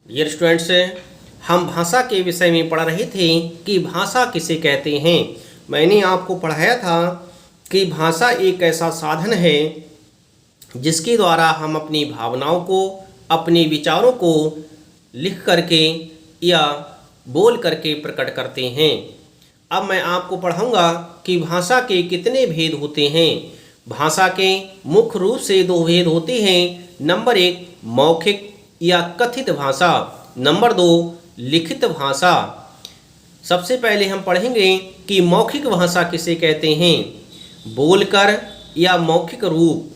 Dear students, हम भाषा के विषय में पढ़ रहे थे कि भाषा किसे कहते हैं। मैंने आपको पढ़ाया था कि भाषा एक ऐसा साधन है जिसके द्वारा हम अपनी भावनाओं को, अपने विचारों को लिख करके या बोल करके प्रकट करते हैं। अब मैं आपको पढ़ाऊंगा कि भाषा के कितने भेद होते हैं। भाषा के मुख्य रूप से दो भेद होते हैं। नंबर 1 मौखिक या कथित भाषा, नंबर 2 लिखित भाषा। सबसे पहले हम पढ़ेंगे कि मौखिक भाषा किसे कहते हैं। बोलकर या मौखिक रूप,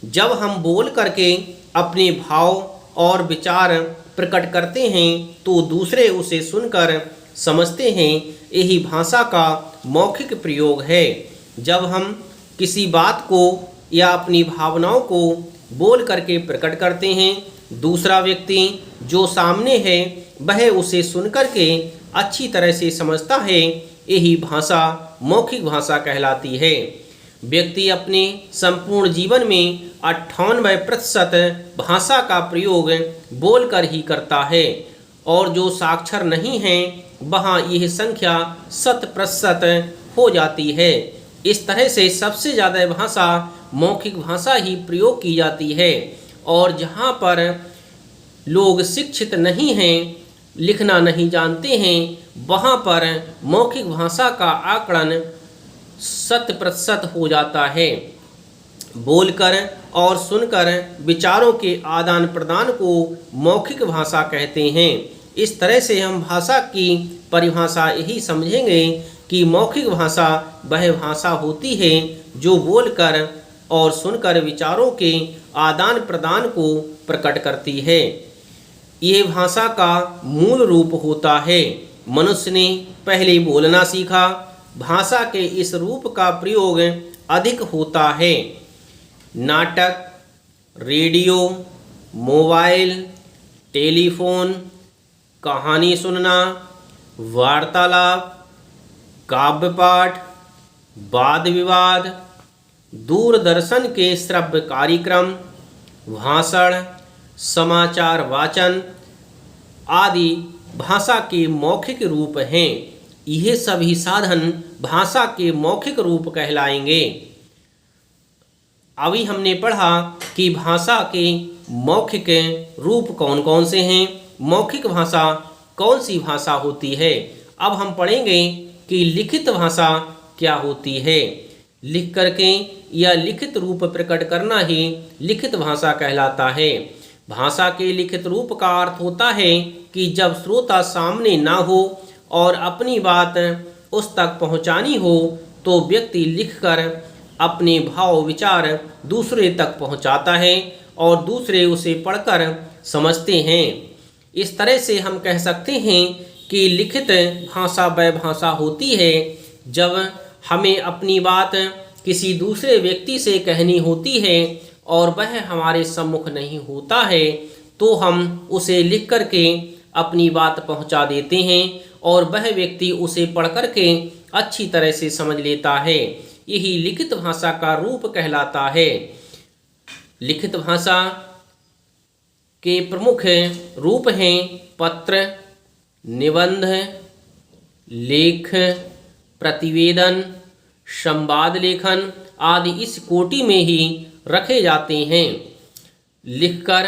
जब हम बोल करके अपने भाव और विचार प्रकट करते हैं तो दूसरे उसे सुनकर समझते हैं, यही भाषा का मौखिक प्रयोग है। जब हम किसी बात को या अपनी भावनाओं को बोल करके प्रकट करते हैं, दूसरा व्यक्ति जो सामने है वह उसे सुन करके अच्छी तरह से समझता है, यही भाषा मौखिक भाषा कहलाती है। व्यक्ति अपने संपूर्ण जीवन में 98% भाषा का प्रयोग बोलकर ही करता है और जो साक्षर नहीं है वहाँ यह संख्या 100% हो जाती है। इस तरह से सबसे ज़्यादा भाषा मौखिक भाषा ही प्रयोग की जाती है और जहाँ पर लोग शिक्षित नहीं हैं, लिखना नहीं जानते हैं, वहाँ पर मौखिक भाषा का आकलन 100% हो जाता है। बोलकर और सुनकर विचारों के आदान प्रदान को मौखिक भाषा कहते हैं। इस तरह से हम भाषा की परिभाषा यही समझेंगे कि मौखिक भाषा वह भाषा होती है जो बोलकर और सुनकर विचारों के आदान प्रदान को प्रकट करती है। यह भाषा का मूल रूप होता है। मनुष्य ने पहले बोलना सीखा, भाषा के इस रूप का प्रयोग अधिक होता है। नाटक, रेडियो, मोबाइल, टेलीफोन, कहानी सुनना, वार्तालाप, काव्य पाठ, वाद विवाद, दूरदर्शन के श्रव्य कार्यक्रम, भाषण, समाचार वाचन आदि भाषा के मौखिक रूप हैं। यह सभी साधन भाषा के मौखिक रूप कहलाएंगे। अभी हमने पढ़ा कि भाषा के मौखिक रूप कौन कौन से हैं, मौखिक भाषा कौन सी भाषा होती है। अब हम पढ़ेंगे कि लिखित भाषा क्या होती है। लिख करके या लिखित रूप प्रकट करना ही लिखित भाषा कहलाता है। भाषा के लिखित रूप का अर्थ होता है कि जब श्रोता सामने ना हो और अपनी बात उस तक पहुंचानी हो तो व्यक्ति लिखकर अपने भाव विचार दूसरे तक पहुंचाता है और दूसरे उसे पढ़कर समझते हैं। इस तरह से हम कह सकते हैं कि लिखित भाषा वह भाषा होती है जब हमें अपनी बात किसी दूसरे व्यक्ति से कहनी होती है और वह हमारे सम्मुख नहीं होता है तो हम उसे लिख करके अपनी बात पहुंचा देते हैं और वह व्यक्ति उसे पढ़ करके अच्छी तरह से समझ लेता है। यही लिखित भाषा का रूप कहलाता है। लिखित भाषा के प्रमुख रूप हैं पत्र, निबंध, लेख, प्रतिवेदन, संवाद लेखन आदि इस कोटि में ही रखे जाते हैं। लिखकर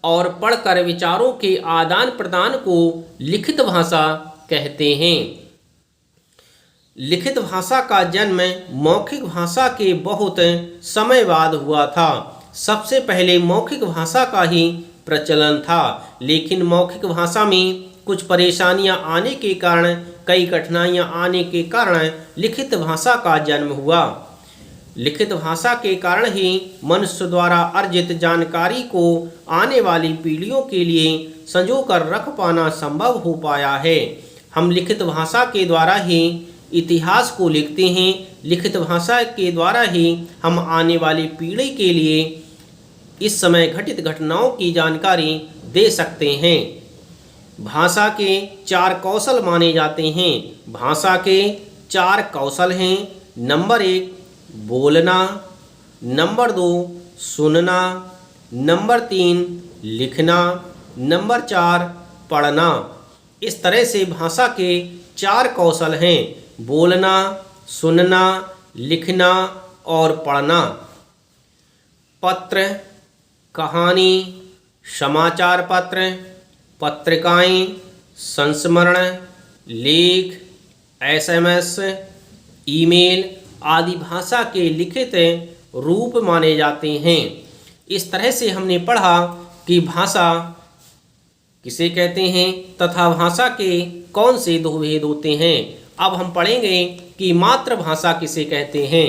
और पढ़कर विचारों के आदान प्रदान को लिखित भाषा कहते हैं। लिखित भाषा का जन्म मौखिक भाषा के बहुत समय बाद हुआ था। सबसे पहले मौखिक भाषा का ही प्रचलन था, लेकिन मौखिक भाषा में कुछ परेशानियां आने के कारण, कई कठिनाइयां आने के कारण लिखित भाषा का जन्म हुआ। लिखित भाषा के कारण ही मनुष्य द्वारा अर्जित जानकारी को आने वाली पीढ़ियों के लिए संजोकर रख पाना संभव हो पाया है। हम लिखित भाषा के द्वारा ही इतिहास को लिखते हैं। लिखित भाषा के द्वारा ही हम आने वाली पीढ़ी के लिए इस समय घटित घटनाओं की जानकारी दे सकते हैं। भाषा के 4 कौशल माने जाते हैं। भाषा के 4 कौशल हैं। नंबर 1 बोलना, नंबर 2 सुनना, नंबर 3 लिखना, नंबर 4 पढ़ना। इस तरह से भाषा के 4 कौशल हैं: बोलना, सुनना, लिखना और पढ़ना। पत्र, कहानी, समाचार पत्र, पत्रिकाएं, संस्मरण, लेख, SMS, ईमेल आदि भाषा के लिखित रूप माने जाते हैं। इस तरह से हमने पढ़ा कि भाषा किसे कहते हैं तथा भाषा के कौन से 2 भेद होते हैं। अब हम पढ़ेंगे कि मातृभाषा किसे कहते हैं।